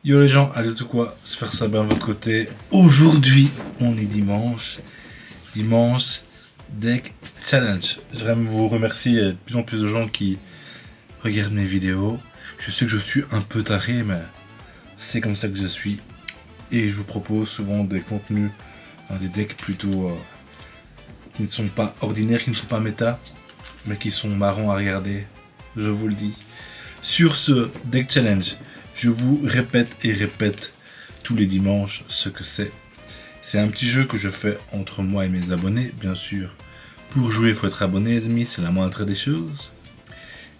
Yo les gens, allez tout quoi, j'espère que ça va bien de votre côté. Aujourd'hui, on est dimanche. Dimanche, Deck Challenge. J'aimerais vous remercier, il y a de plus en plus de gens qui regardent mes vidéos. Je sais que je suis un peu taré, mais c'est comme ça que je suis. Et je vous propose souvent des contenus, des decks plutôt qui ne sont pas ordinaires, qui ne sont pas méta, mais qui sont marrants à regarder, je vous le dis. Sur ce Deck Challenge, je vous répète et répète tous les dimanches ce que c'est. C'est un petit jeu que je fais entre moi et mes abonnés, bien sûr. Pour jouer, il faut être abonné, les amis, c'est la moindre des choses.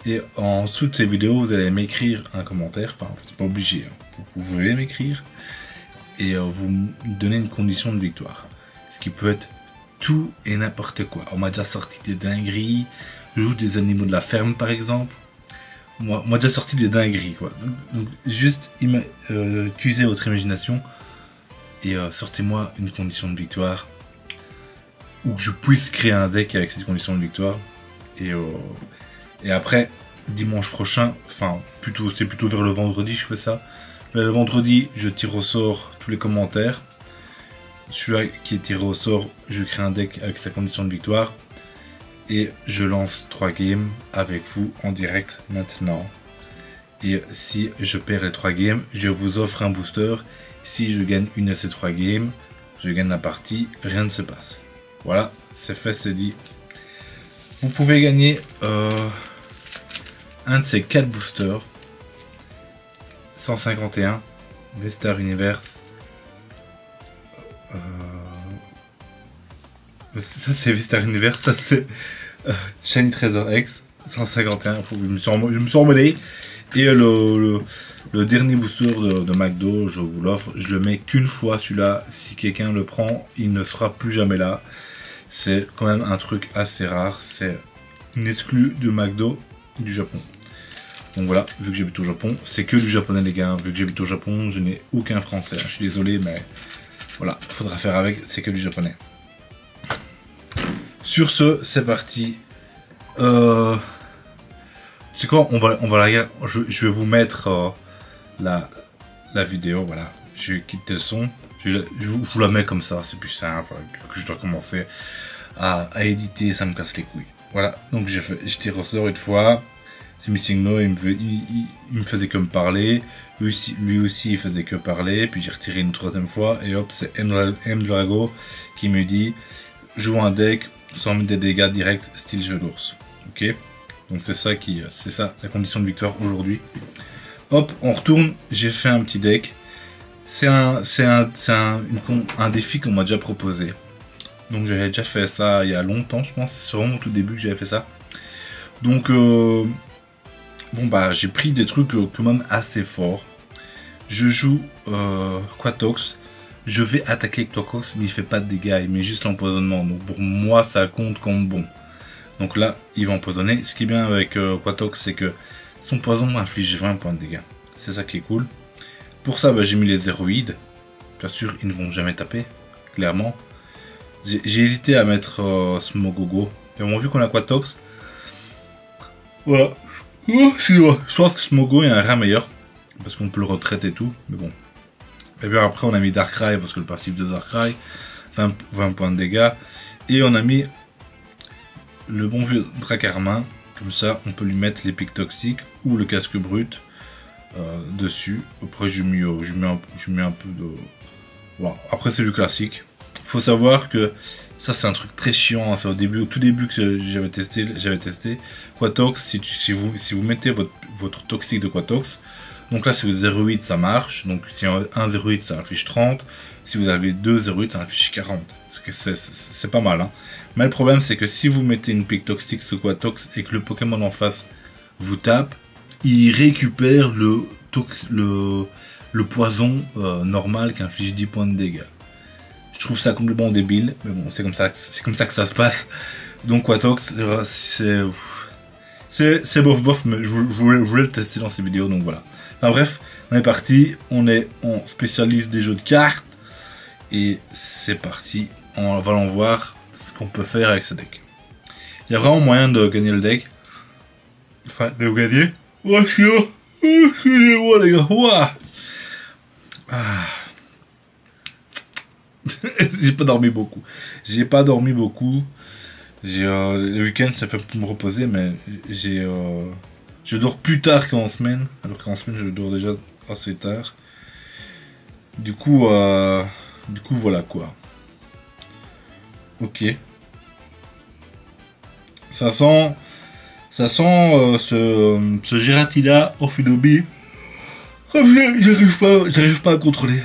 Et en dessous de ces vidéos, vous allez m'écrire un commentaire, enfin, c'est pas obligé, hein. Vous pouvez m'écrire et vous me donnez une condition de victoire. Ce qui peut être tout et n'importe quoi. On m'a déjà sorti des dingueries, je joue des animaux de la ferme par exemple. Moi déjà sorti des dingueries quoi. Donc juste utilisez votre imagination et sortez-moi une condition de victoire ou que je puisse créer un deck avec cette condition de victoire. Et après dimanche prochain, enfin c'est plutôt vers le vendredi je fais ça. Mais le vendredi je tire au sort tous les commentaires. Celui-là qui est tiré au sort, je crée un deck avec sa condition de victoire. Et je lance 3 games avec vous en direct maintenant. Et si je perds les 3 games, je vous offre un booster. Si je gagne une de ces 3 games, je gagne la partie, rien ne se passe. Voilà, c'est fait, c'est dit. Vous pouvez gagner un de ces 4 boosters. 151, Vestar Universe. Ça c'est Vestar Universe, ça c'est Shiny Treasure X 151, je me suis emmêlé. Et le dernier booster de McDo, je vous l'offre, je le mets qu'une fois celui-là, si quelqu'un le prend, il ne sera plus jamais là. C'est quand même un truc assez rare, c'est une exclue de McDo du Japon. Donc voilà, vu que j'habite au Japon, c'est que du japonais les gars, vu que j'habite au Japon, je n'ai aucun français, je suis désolé mais voilà, faudra faire avec, c'est que du japonais. Sur ce, c'est parti. Tu sais quoi, on va la regarder. Je vais vous mettre la vidéo, voilà. Je vais quitter le son. Je vous la mets comme ça, c'est plus simple. Que je dois commencer à éditer, ça me casse les couilles. Voilà, donc j'ai tiré au sort une fois. C'est Missing No, il me faisait que me parler. Lui aussi, il faisait que parler. Puis j'ai retiré une 3e fois. Et hop, c'est M Drago qui me dit joue un deck sans mettre des dégâts directs style jeu d'ours. Ok, donc c'est ça la condition de victoire aujourd'hui. Hop, on retourne. J'ai fait un petit deck. C'est un défi qu'on m'a déjà proposé. Donc j'avais déjà fait ça il y a longtemps, je pense. C'est vraiment au tout début que j'avais fait ça. Donc bon bah j'ai pris des trucs quand même assez forts. Je joue Quatox. Je vais attaquer avec Quatox, mais il fait pas de dégâts, il met juste l'empoisonnement. Donc pour moi ça compte comme bon. Donc là il va empoisonner. Ce qui est bien avec Quatox, c'est que son poison inflige 20 points de dégâts. C'est ça qui est cool. Pour ça bah, j'ai mis les zéroïdes. Bien sûr ils ne vont jamais taper, clairement. J'ai hésité à mettre Smogogo. Mais bon, vu qu'on a Quatox, voilà. Je pense que Smogo est un rat meilleur. Parce qu'on peut le retraiter et tout. Mais bon. Et puis après on a mis Darkrai parce que le passif de Darkrai. 20 points de dégâts. Et on a mis le bon vieux Dracarmin. Comme ça on peut lui mettre les pics toxiques ou le casque brut dessus. Après je mets un peu de... Voilà. Après c'est du classique. Faut savoir que ça c'est un truc très chiant, hein. C'est au tout début que j'avais testé. Quatox, si vous mettez votre toxique de Quatox, donc là si vous avez 0,8 ça marche, donc si un 0,8 ça inflige 30, si vous avez 2 0,8 ça inflige 40, c'est pas mal, hein. Mais le problème c'est que si vous mettez une pique toxique sur Quatox et que le Pokémon en face vous tape, il récupère le poison normal qui inflige 10 points de dégâts. Je trouve ça complètement débile, mais bon, c'est comme ça que ça se passe. Donc Quatox, c'est bof, mais je voulais le tester dans ces vidéos, donc voilà. Enfin bref, on est parti, on est en spécialiste des jeux de cartes, et c'est parti, on va en voir ce qu'on peut faire avec ce deck. Il y a vraiment moyen de gagner le deck, enfin de le gagner. Oh, excusez-moi les gars, ouah. Ah. J'ai pas dormi beaucoup. J'ai pas dormi beaucoup. Le week-end, ça fait pour me reposer, mais je dors plus tard qu'en semaine. Alors qu'en semaine, je dors déjà assez tard. Du coup, voilà quoi. Ok. Ça sent ce Giratina Orphidobie. J'arrive pas à contrôler.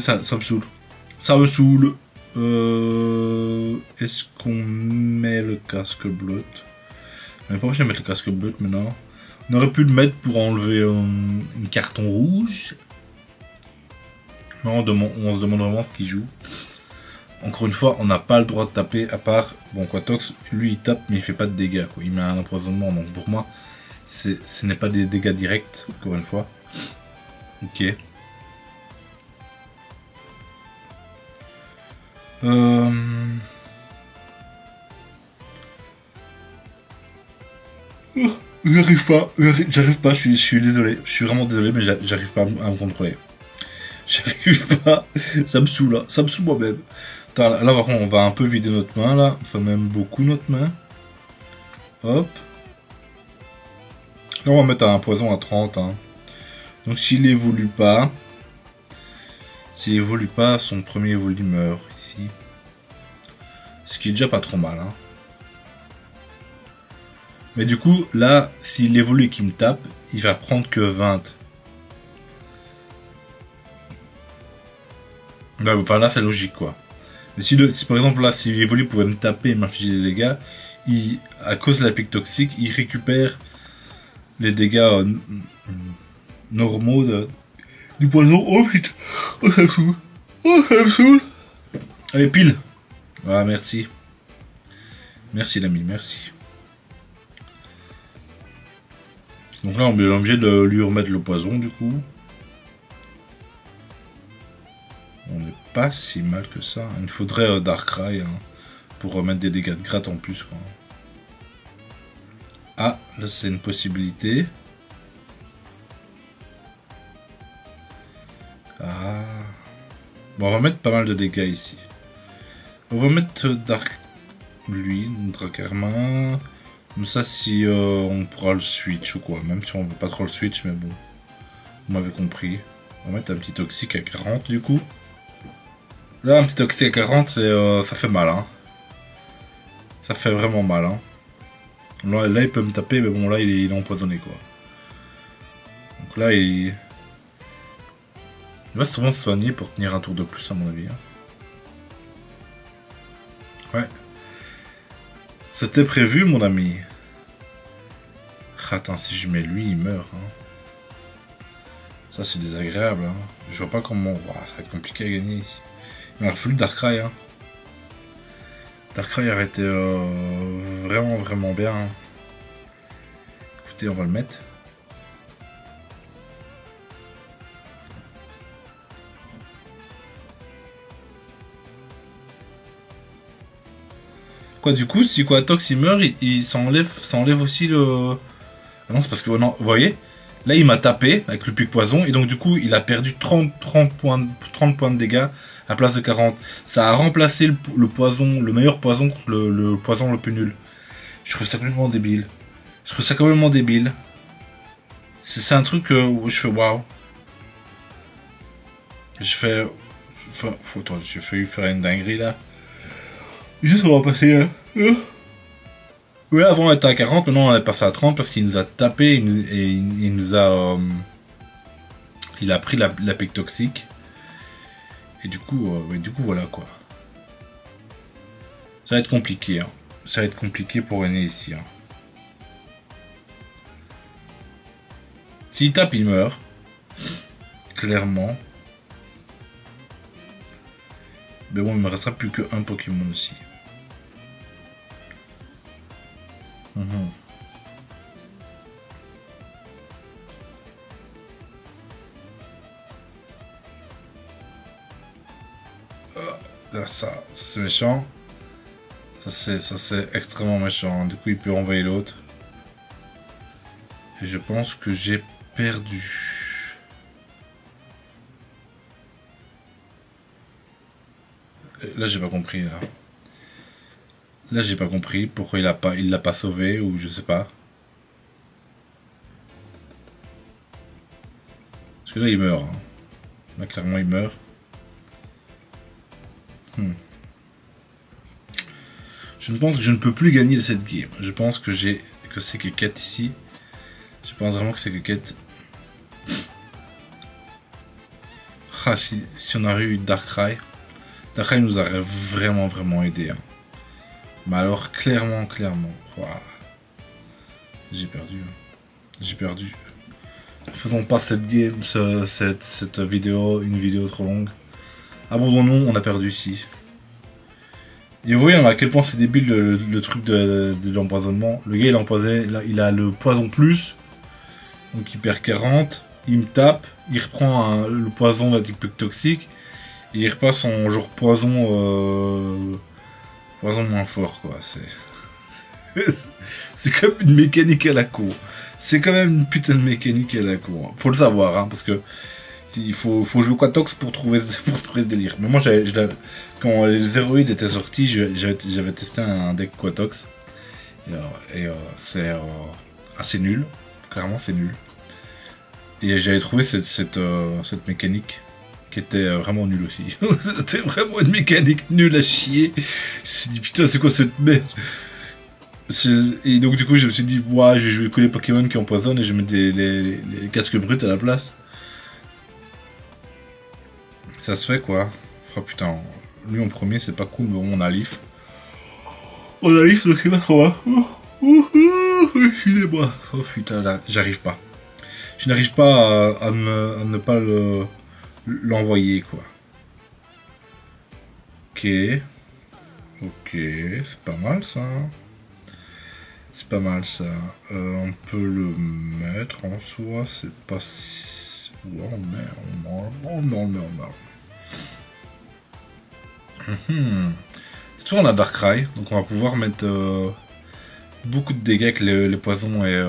Ça me saoule. Ça me saoule. Est-ce qu'on met le casque bleu? Mais pas obligé de mettre le casque bleu maintenant. On aurait pu le mettre pour enlever une carton rouge. Non, on se demande vraiment ce qu'il joue. Encore une fois, on n'a pas le droit de taper, à part, bon, Quatox, lui il tape, mais il fait pas de dégâts, quoi. Il met un empoisonnement, donc pour moi, ce n'est pas des dégâts directs, encore une fois. Ok. J'arrive pas, je suis désolé, je suis vraiment désolé, mais j'arrive pas à me contrôler. J'arrive pas, ça me saoule moi-même. Là, par contre, on va un peu vider notre main, là. Enfin, même beaucoup notre main. Hop. Là, on va mettre un poison à 30. Hein. Donc, s'il évolue pas... son premier évolue meurt, ici. Ce qui est déjà pas trop mal, hein. Mais du coup, là, s'il évolue et qu'il me tape, il va prendre que 20. Enfin, là, c'est logique, quoi. Mais si par exemple là, si Evoli pouvait me taper et m'infliger des dégâts, à cause de la pique toxique, il récupère les dégâts normaux du poison. Oh putain, oh ça me saoule, Allez, pile. Ah, merci. Merci l'ami, merci. Donc là, on est obligé de lui remettre le poison du coup. On n'est pas si mal que ça. Il faudrait Darkrai hein, pour remettre des dégâts de gratte en plus. Quoi. Ah, là c'est une possibilité. Ah. Bon, on va mettre pas mal de dégâts ici. On va mettre Dracarmin. Comme ça, si on pourra le switch ou quoi. Même si on veut pas trop le switch, mais bon. Vous m'avez compris. On va mettre un petit toxique à 40 du coup. Là, un petit toxique à 40, ça fait mal. Hein. Ça fait vraiment mal. Hein. Là, il peut me taper, mais bon, là, il est empoisonné, quoi. Donc là, il va sûrement se soigner pour tenir un tour de plus, à mon avis. Hein. Ouais. C'était prévu, mon ami. Attends, si je mets lui, il meurt. Hein. Ça, c'est désagréable. Hein. Je vois pas comment... Wow, ça va être compliqué à gagner ici. Il m'a fallu Darkrai. Hein. Darkrai aurait été vraiment bien. Hein. Écoutez, on va le mettre. Quoi, du coup, si Quatox il meurt, il s'enlève aussi le... Ah non, c'est parce que, non, vous voyez, là il m'a tapé avec le pic poison, et donc du coup, il a perdu 30 points de dégâts à la place de 40. Ça a remplacé le poison, le meilleur poison contre le poison le plus nul. Je trouve ça complètement débile. C'est un truc où je fais waouh. J'ai failli faire une dinguerie là. Juste on va passer ouais, avant on était à 40, maintenant on est passé à 30 parce qu'il nous a tapé et il nous a il a pris la pique toxique. Et du coup voilà quoi. Ça va être compliqué hein. Ça va être compliqué pour gagner ici hein. S'il tape il meurt. Clairement. Mais bon il me restera plus qu'un Pokémon aussi. Là, ça c'est méchant. Ça c'est extrêmement méchant. Du coup il peut envoyer l'autre. Et je pense que j'ai perdu. Là, j'ai pas compris, là. Là, j'ai pas compris pourquoi il l'a pas sauvé, ou je sais pas. Parce que là, il meurt. Hein. Là, clairement, il meurt. Je pense que je ne peux plus gagner cette game. Je pense que c'est que quête ici. Je pense vraiment que c'est que quête. Ah, si on aurait eu Darkrai nous aurait vraiment aidé. Hein. Mais alors, clairement. Wow. J'ai perdu. Hein. J'ai perdu. Faisons pas cette game, cette vidéo, une vidéo trop longue. Abandonnons, on a perdu ici. Et vous voyez à quel point c'est débile le truc de l'empoisonnement. Le gars il a empoisonné, il a le poison plus. Donc il perd 40, il me tape, il reprend le poison là, plus toxique. Et il repasse en genre poison moins fort quoi. C'est comme une mécanique à la cour. C'est quand même une putain de mécanique à la cour. Faut le savoir hein, parce que il faut jouer Quatox pour trouver ce délire. Mais moi, quand les héroïdes étaient sortis, j'avais testé un deck Quatox. Et c'est assez nul. Clairement, c'est nul. Et j'avais trouvé cette mécanique qui était vraiment nulle aussi. C'était vraiment une mécanique nulle à chier. Je me suis dit, putain, c'est quoi cette merde? Et donc, du coup, je me suis dit, ouais, je vais jouer que les Pokémon qui empoisonnent et je vais mettre les casques bruts à la place. Ça se fait quoi. Oh putain, lui en premier c'est pas cool, mais on a Leaf. On a Leaf donc c'est pas trop mal. Excusez-moi. Oh putain, là, j'arrive pas. Je n'arrive pas à ne pas l'envoyer quoi. Ok. Ok, c'est pas mal ça. C'est pas mal ça. On peut le mettre en soi, c'est pas si... Ouais, on met. Toujours on a Darkrai, donc on va pouvoir mettre beaucoup de dégâts avec les poisons et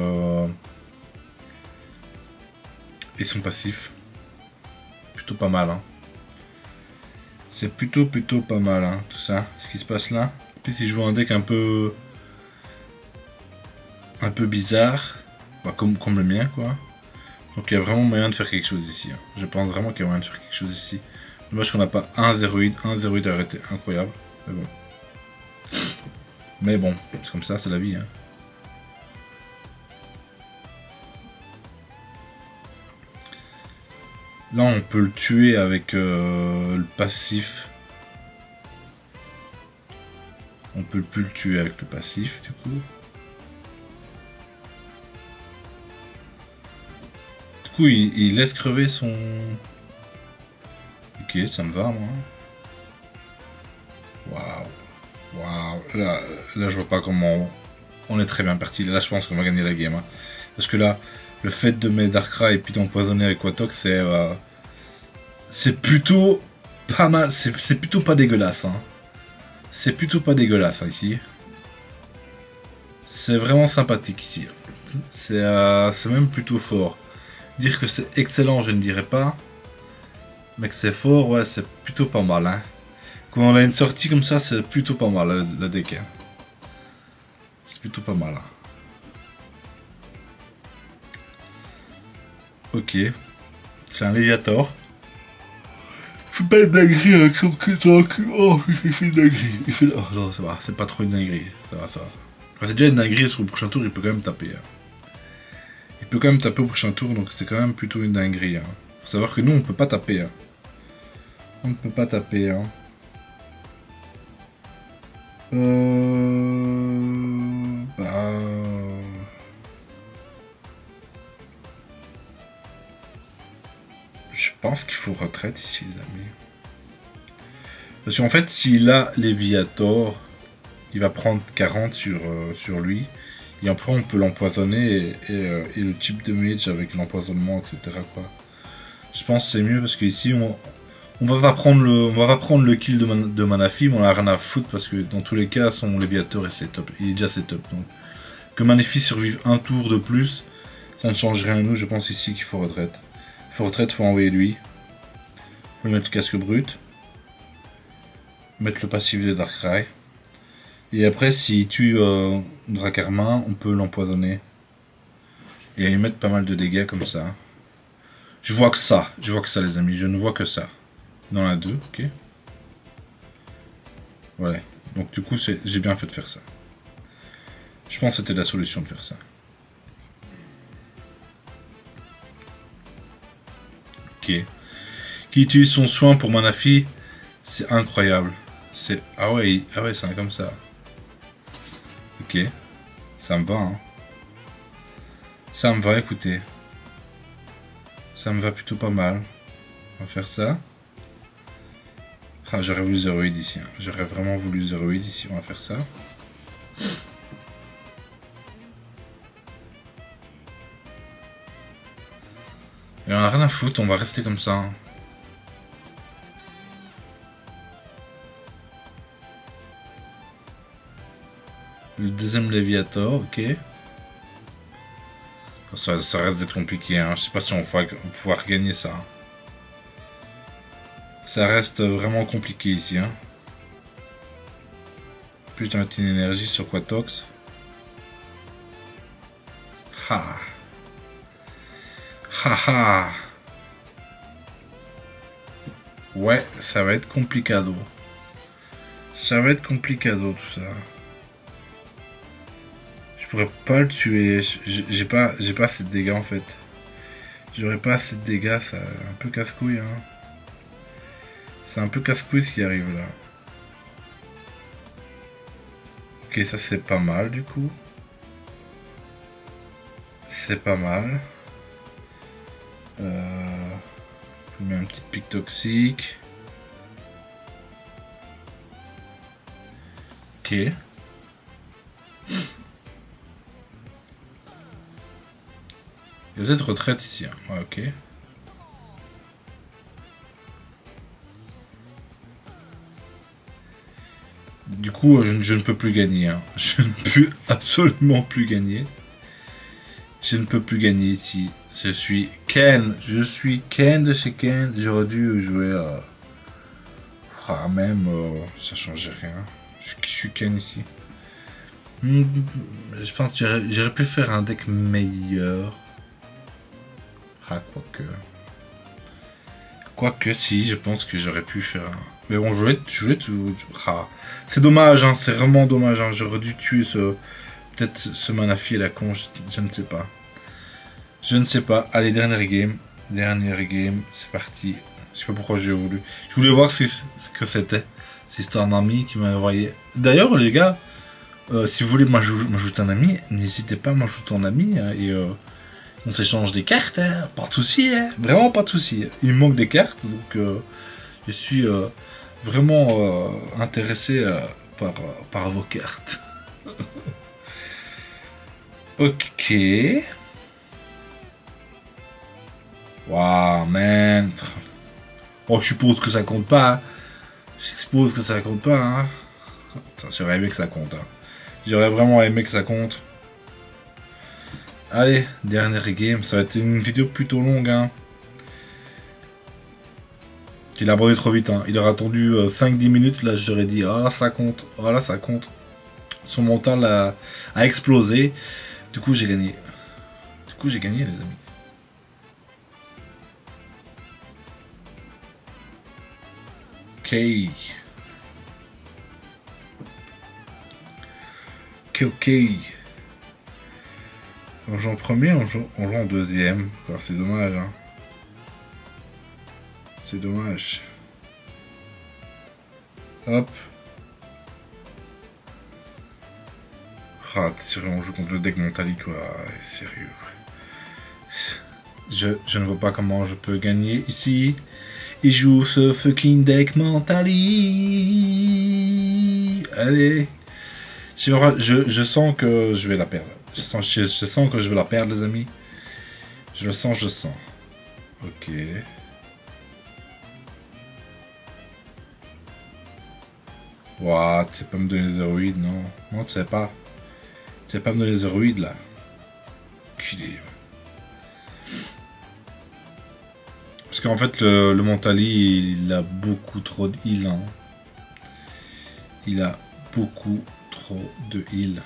son passif. Plutôt pas mal. Hein. C'est plutôt pas mal hein, tout ça, ce qui se passe là. Puis il joue un deck un peu bizarre, bah, comme le mien quoi. Donc il y a vraiment moyen de faire quelque chose ici. Hein. Je pense vraiment qu'il y a moyen de faire quelque chose ici. Dommage qu'on n'a pas un zéroïde arrêté, incroyable. Mais bon, c'est comme ça, c'est la vie. Hein. Là, on peut le tuer avec le passif. On peut plus le tuer avec le passif, du coup. Du coup, il laisse crever son... Ok, ça me va, moi. Waouh. Là, je vois pas comment... On est très bien parti. Là, je pense qu'on va gagner la game. Hein. Parce que là, le fait de mettre Darkrai et puis d'empoisonner avec Quatox, c'est plutôt pas mal. C'est plutôt pas dégueulasse. Hein. C'est plutôt pas dégueulasse, hein, ici. C'est vraiment sympathique, ici. C'est même plutôt fort. Dire que c'est excellent, je ne dirais pas. Mais que c'est fort, ouais, c'est plutôt pas mal. Hein. Quand on a une sortie comme ça, c'est plutôt pas mal, le deck. Hein. C'est plutôt pas mal. Hein. Ok. C'est un Léviator. Fais pas une dinguerie avec son cul. Oh, il fait une dinguerie. Oh non, ça va, c'est pas trop une dinguerie. Ça va. Enfin, c'est déjà une dinguerie, sur le prochain tour, il peut quand même taper. Hein. Il peut quand même taper au prochain tour, donc c'est quand même plutôt une dinguerie. Hein. Faut savoir que nous, on peut pas taper. Hein. On ne peut pas taper. Hein. Je pense qu'il faut retraite ici, les amis. Parce qu'en fait, s'il a Léviator, il va prendre 40 sur lui. Et après, on peut l'empoisonner et le type de mage avec l'empoisonnement, etc. Quoi. Je pense que c'est mieux parce qu'ici, on va pas prendre le kill de Manaphy, mais on a rien à foutre parce que dans tous les cas, son Léviator est setup. Il est déjà setup. Donc, que Manaphy survive un tour de plus, ça ne change rien à nous. Je pense ici qu'il faut retraite. Il faut retraite, il faut envoyer lui. On peut mettre le casque brut. mettre le passif de Darkrai. Et après, s'il tue Dracarmin, on peut l'empoisonner. Et lui mettre pas mal de dégâts comme ça. Je vois que ça, les amis, je ne vois que ça. Dans la 2, ok. Voilà. Donc du coup, j'ai bien fait de faire ça. Je pense que c'était la solution de faire ça. Ok. Qui utilise son soin pour Manafi, c'est incroyable. C'est ah ouais, c'est comme ça. Ok. Ça me va, hein. Ça me va, écoutez. Ça me va plutôt pas mal. On va faire ça. Ah, j'aurais voulu Zéroïde ici. Hein. J'aurais vraiment voulu Zéroïde ici. On va faire ça. Et on a rien à foutre, on va rester comme ça. Hein. Le deuxième Léviator, ok. Ça reste d'être compliqué, hein. Je sais pas si on va pouvoir gagner ça. Ça reste vraiment compliqué ici. Hein. Puis je dois mettre une énergie sur Quatox. Ha. Ha ha. Ouais, ça va être complicado. Ça va être complicado tout ça. Je pourrais pas le tuer. J'ai pas assez de dégâts en fait. J'aurais pas assez de dégâts, ça un peu casse-couille. Hein. C'est un peu casse-couille ce qui arrive là. Ok, ça c'est pas mal du coup. C'est pas mal. On met un petit pic toxique. Ok. Il y a peut-être retraite ici. Hein. Ouais, ok. Du coup, je ne peux plus gagner. Hein. Je ne peux absolument plus gagner. Je ne peux plus gagner ici. Je suis Ken. Je suis Ken de chez Ken. J'aurais dû jouer ah, même ça changeait rien. Je suis Ken ici. Je pense que j'aurais pu faire un deck meilleur. Ah, quoique, si, je pense que j'aurais pu faire un... Mais bon, je vais tout... Ah. C'est dommage, hein, c'est vraiment dommage. Hein. J'aurais dû tuer peut-être ce Manafi et la con, je ne sais pas. Je ne sais pas. Allez, dernière game. Dernière game, c'est parti. Je sais pas pourquoi j'ai voulu. Je voulais voir ce que c'était. Si c'était un ami qui m'a envoyé. D'ailleurs, les gars, si vous voulez m'ajouter un ami, n'hésitez pas à m'ajouter en ami. Hein, et on s'échange des cartes. Hein, pas de soucis. Hein, vraiment pas de soucis. Il me manque des cartes. Donc, je suis vraiment intéressé par vos cartes. Ok. Waouh, man. Oh, je suppose que ça compte pas. Hein. Je suppose que ça compte pas. Hein. J'aurais aimé que ça compte. Hein. J'aurais vraiment aimé que ça compte. Allez, dernière game. Ça va être une vidéo plutôt longue. Hein. Il a abandonné trop vite. Hein. Il aurait attendu 5-10 minutes. Là, j'aurais dit, ah là, ça compte. Ah là, ça compte. Son mental a explosé. Du coup, j'ai gagné. Du coup, j'ai gagné, les amis. Ok. Ok. On joue en premier, on joue en deuxième. C'est dommage. Hein. C'est dommage. Hop. Ah, sérieux, on joue contre le deck Mentali, quoi. Sérieux. Je ne vois pas comment je peux gagner ici. Il joue ce fucking deck Mentali. Allez. Je sens que je vais la perdre. Je sens que je vais la perdre, les amis. Je le sens, je sens. Ok. Ouah, tu sais pas me donner les héroïdes, non. Non, tu sais pas. Tu sais pas me donner les héroïdes, là. Culé. Parce qu'en fait, le Mentali, il a beaucoup trop de heal. Hein. il a beaucoup trop de heal.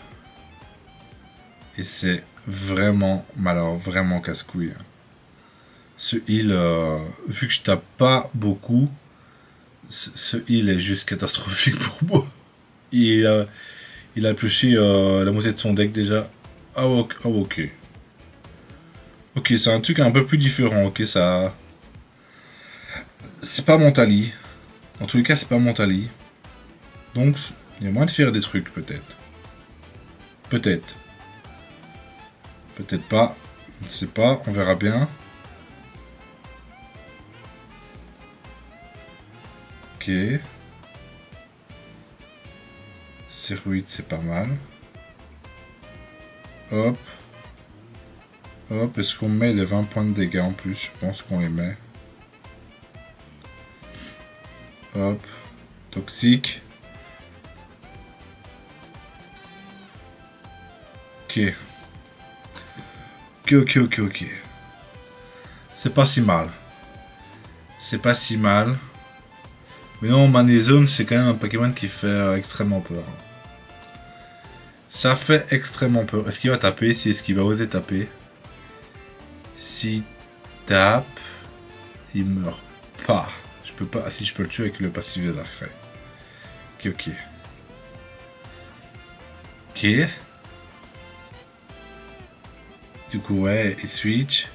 Et c'est vraiment, alors vraiment casse-couille. Ce heal, vu que je tape pas beaucoup, ce heal est juste catastrophique pour moi. Il a pioché la moitié de son deck déjà. Ah ok. Ok, c'est un truc un peu plus différent. Ok, ça... C'est pas mon tali. En tous les cas, c'est pas mon tali. Donc, il y a moyen de faire des trucs, peut-être. Peut-être. Peut-être pas. Je ne sais pas, on verra bien. Ok. Circuit, c'est pas mal. Hop. Hop, est-ce qu'on met les 20 points de dégâts en plus? Je pense qu'on les met. Hop. Toxique. Ok. Ok. C'est pas si mal. C'est pas si mal. Mais non, Manezone, c'est quand même un Pokémon qui fait extrêmement peur. Ça fait extrêmement peur. Est-ce qu'il va taper? Si, est-ce qu'il va oser taper? S'il tape, il meurt pas. Je peux pas. Si je peux le tuer avec le passif de Darkrai. Ok. Du coup, ouais, il switch.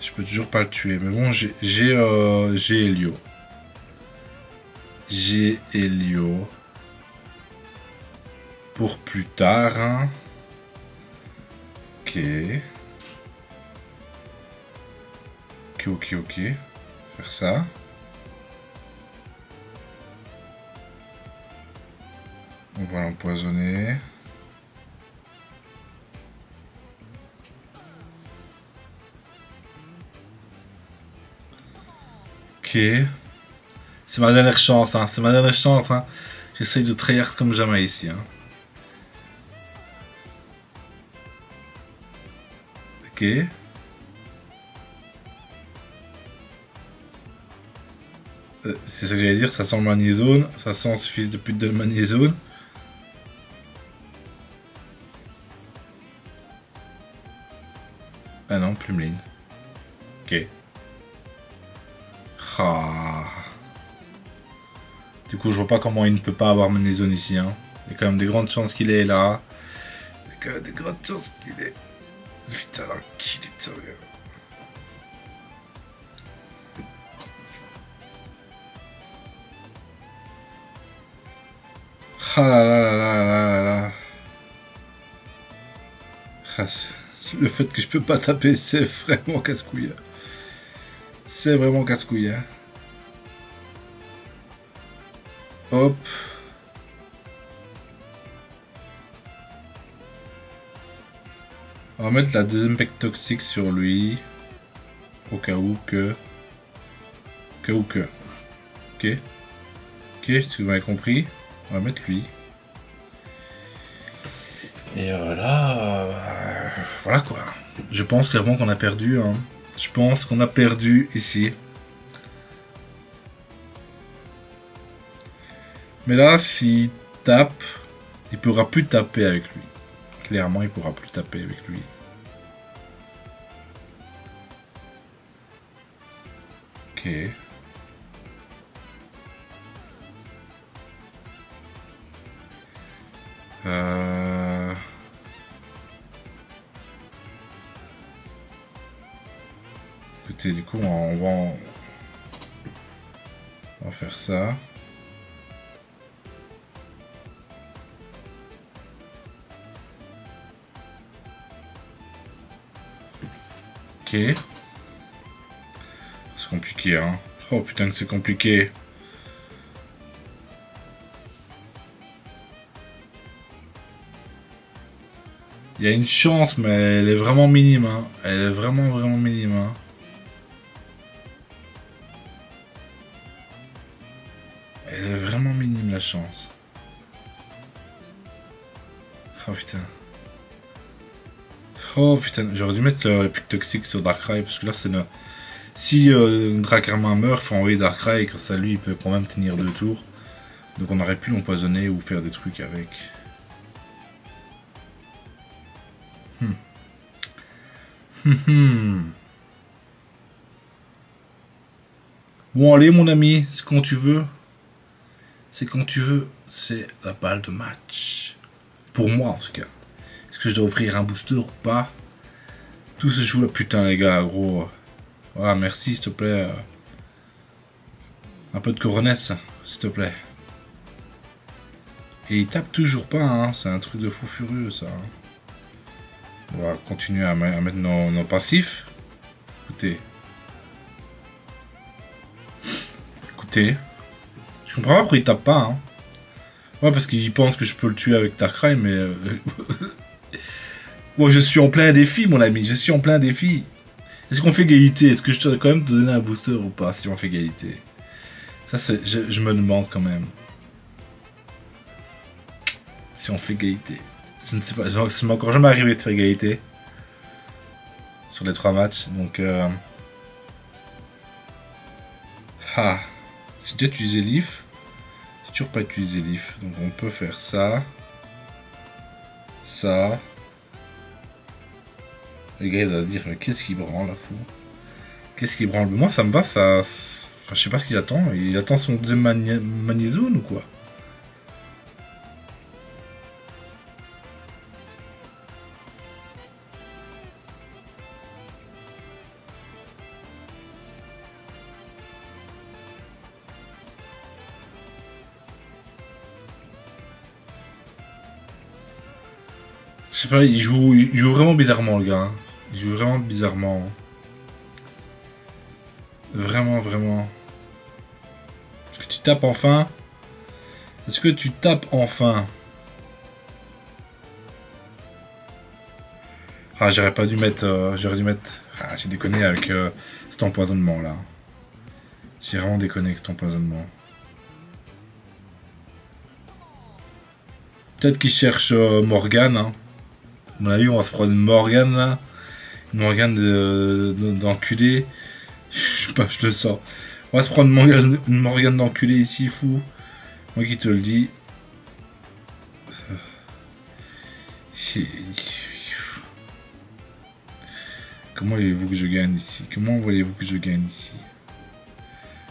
Je peux toujours pas le tuer. Mais bon, j'ai Helio. J'ai Helio. Pour plus tard. Hein. Ok. Faire ça. On va l'empoisonner. Ok. C'est ma dernière chance, hein. C'est ma dernière chance, hein. J'essaye de tryhard comme jamais ici, hein. Ok. C'est ça que j'allais dire, ça sent le Manezone. Ça sent ce fils de pute de Manezone. Ah non, Plumeline. Ok. Ah. Du coup, je vois pas comment il ne peut pas avoir Manezone ici. Hein. Il y a quand même des grandes chances qu'il est là. Il y a quand même des grandes chances qu'il est. Putain, qu'il est sérieux. Ah là. Ah, le fait que je peux pas taper, c'est vraiment casse-couille. C'est vraiment casse-couille. Hein. Hop. On va mettre la deuxième pec toxique sur lui. Au cas où que. Ok. Si vous m'avez compris. On va mettre lui. Et là, voilà quoi. Je pense clairement qu'on a perdu. Hein. Je pense qu'on a perdu ici. Mais là, s'il tape, il pourra plus taper avec lui. Clairement, il pourra plus taper avec lui. Ok. Écoutez, du coup, on va faire ça. Ok. C'est compliqué, hein. Oh putain que c'est compliqué. Il y a une chance, mais elle est vraiment minime. Hein. Elle est vraiment minime. Hein. Elle est vraiment minime la chance. Oh putain. Oh putain, j'aurais dû mettre le pic toxique sur Darkrai parce que là c'est Si Dracarmin meurt, il faut envoyer Darkrai et grâce à lui, il peut quand même tenir 2 tours. Donc on aurait pu l'empoisonner ou faire des trucs avec. Bon allez mon ami, c'est quand tu veux. C'est quand tu veux. C'est la balle de match. Pour moi en tout cas. Est-ce que je dois offrir un booster ou pas? Tout se joue là. Putain les gars, gros. Voilà, merci s'il te plaît. Un peu de coronesse, s'il te plaît. Et il tape toujours pas, hein. C'est un truc de fou furieux ça. On va continuer à mettre nos passifs. Écoutez. Je comprends pas pourquoi il tape pas, hein. Ouais, parce qu'il pense que je peux le tuer avec Darkrai, mais... Bon, je suis en plein défi, mon ami. Je suis en plein défi. Est-ce qu'on fait égalité? Est-ce que je dois quand même te donner un booster ou pas, si on fait égalité? Ça, c'est... Je me demande quand même. Si on fait égalité. Je ne sais pas. Ça m'est encore jamais arrivé de faire égalité. Sur les 3 matchs, donc... Ah... J'ai déjà utilisé Leaf. J'ai toujours pas utilisé Leaf. Donc on peut faire ça. Ça. Les gars, ils vont se dire, mais qu'est-ce qu'il branle là, fou? Qu'est-ce qu'il branle? Moi, ça me va, ça... Enfin, je sais pas ce qu'il attend. Il attend son deuxième Magnezone ou quoi? Je sais pas, il joue vraiment bizarrement le gars. Hein. Il joue vraiment bizarrement. Vraiment, vraiment. Est-ce que tu tapes enfin? Est-ce que tu tapes enfin? Ah, j'aurais pas dû mettre... j'aurais dû mettre... Ah, j'ai déconné avec cet empoisonnement là. J'ai vraiment déconné avec cet empoisonnement. Peut-être qu'il cherche Morgane, hein. À mon avis, on va se prendre une Morgane là. Une Morgane d'enculé. Je sais pas, je le sens. On va se prendre une Morgane d'enculé ici, fou. Moi qui te le dis. Comment voulez-vous que je gagne ici? Comment voulez-vous que je gagne ici?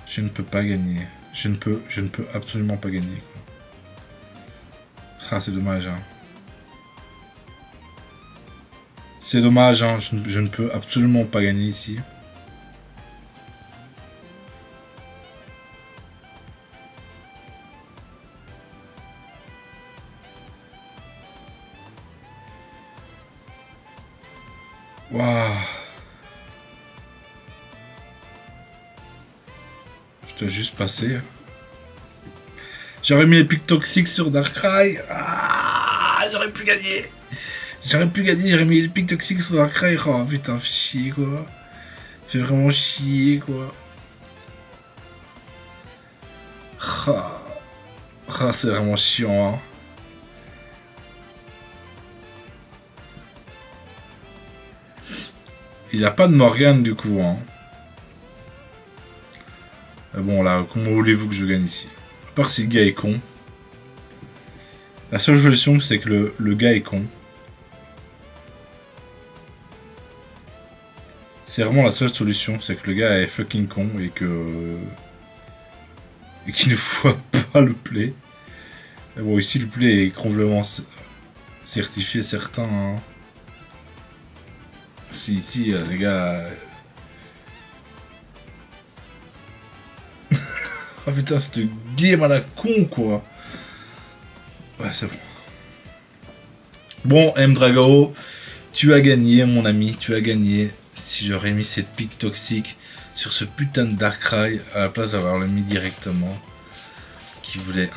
Je ne peux pas gagner. Je ne peux absolument pas gagner. Ah, c'est dommage, hein. C'est dommage, hein. Je ne peux absolument pas gagner ici. Waouh. Je dois juste passer. J'aurais mis les pics toxiques sur Darkrai. Ah, j'aurais pu gagner. J'aurais mis les pics toxiques sur Darkrai. Oh putain, fait chier quoi. Fait vraiment chier quoi. Ah, c'est vraiment chiant. Hein. Il a pas de Morgane du coup. Hein. Bon là, comment voulez-vous que je gagne ici? À part si le gars est con. La seule solution c'est que le gars est con. C'est vraiment la seule solution, c'est que le gars est fucking con et que... Et qu'il ne voit pas le play. Et bon, ici le play est complètement certifié, certain. Hein. Si ici, les gars... Oh putain, cette game à la con, quoi. Ouais, c'est bon. Bon, M-Dragao, tu as gagné, mon ami, tu as gagné. Si j'aurais mis cette pique toxique sur ce putain de Darkrai, à la place d'avoir le mis directement, qui voulait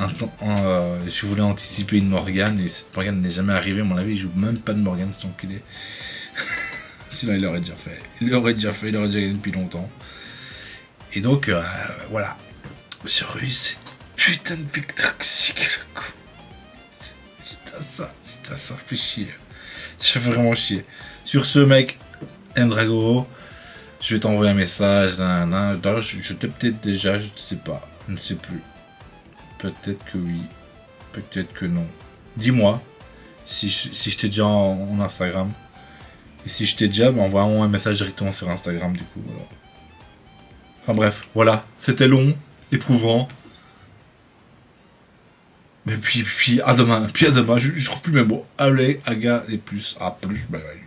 je voulais anticiper une Morgane, et cette Morgane n'est jamais arrivée, à mon avis, il joue même pas de Morgane, cet enculé. Sinon, il l'aurait déjà fait. Il l'aurait déjà gagné depuis longtemps. Et donc, voilà. J'aurais eu cette putain de pique toxique, le coup. Putain, ça fait chier. Ça fait vraiment chier. Sur ce, mec, M-Dragao, je vais t'envoyer un message, nanana. D'ailleurs, je t'ai peut-être déjà, je ne sais pas, je ne sais plus. Peut-être que oui, peut-être que non. Dis-moi si je t'ai déjà en Instagram. Et si je t'ai déjà, ben envoie-moi un message directement sur Instagram du coup. Voilà. Enfin bref, voilà, c'était long, éprouvant. Mais puis à demain, je trouve plus mes mots. Allez, aga et plus, à plus, bye bye.